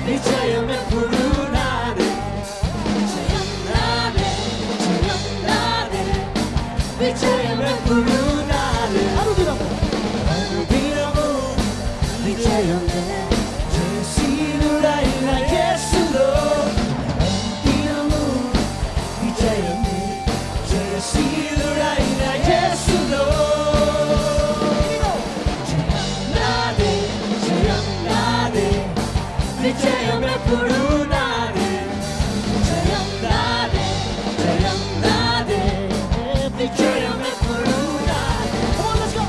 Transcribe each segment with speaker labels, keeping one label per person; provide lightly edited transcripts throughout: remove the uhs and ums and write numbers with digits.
Speaker 1: 위자염의 푸른 하늘 위자염의 푸른 하늘
Speaker 2: 하루 뒤라고
Speaker 1: 위자염의 제시를 아이나 예수로 위자염의 제시를 아이나 예수로 위자염의 푸른 하늘 위자염의 푸른 하늘
Speaker 2: Come on, let's go.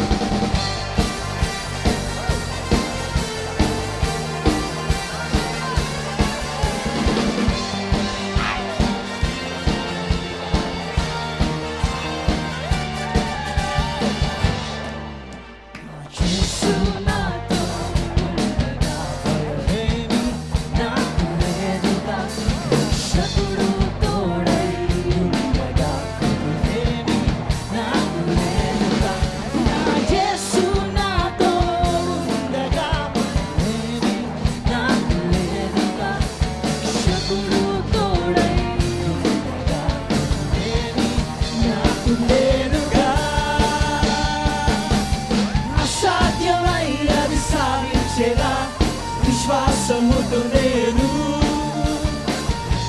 Speaker 1: 예수 나도 विश्वास मुद्दनेनु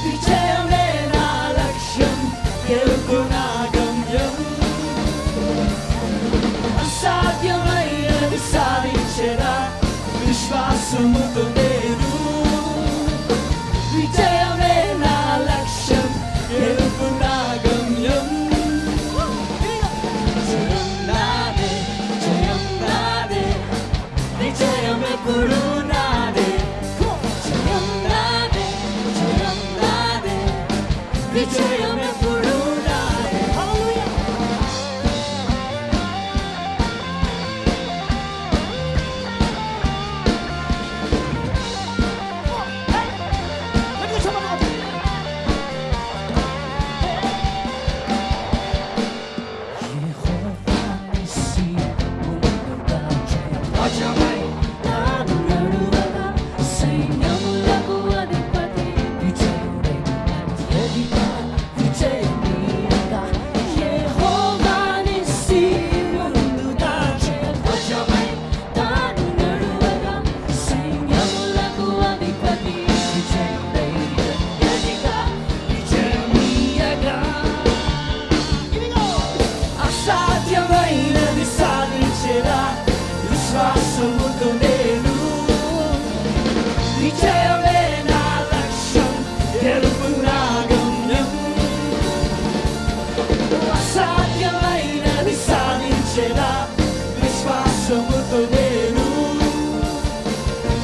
Speaker 1: विजयमेन लक्ष्यं गेलुकुनागम्यं असाध्यమైన సాధించేదా విశ్వాస ముద్దనేను విజయమేన లక్ష్యం గెలుపునాగమ్యం జయం నాదే విజయమే పురునాదే 위자염의 푸른 하늘
Speaker 2: 할렐루야. 여기 잡아봐.
Speaker 1: 여호와 니시 문도가 죄하자마이 나는 나르다가 생명이라고 하는 바디 위자염의 예비가 위자염이라가 여호와 니시 문도가 죄하자마이 나는 나르다가 생명이라고 하는 바디 위자염의 예비가 위자염이라가 아사디아마이는 이 사니체라 위스와스 무도네루 위자염의 나락션 게르분나금령 아사디아마이는 이 사니체라 위스와스 무도네루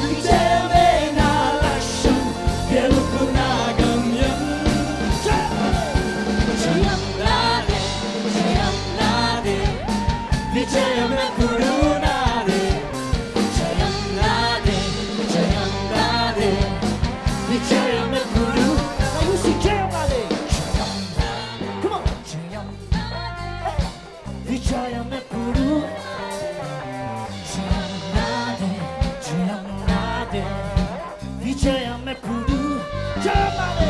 Speaker 1: 위자염의 나락션 게르분나금령 위자염의 푸른 하늘 위자염의 푸른
Speaker 2: Now you see jam 나네. Come on.
Speaker 1: 위자염의 푸른 위자염의 푸른
Speaker 2: jam 나네.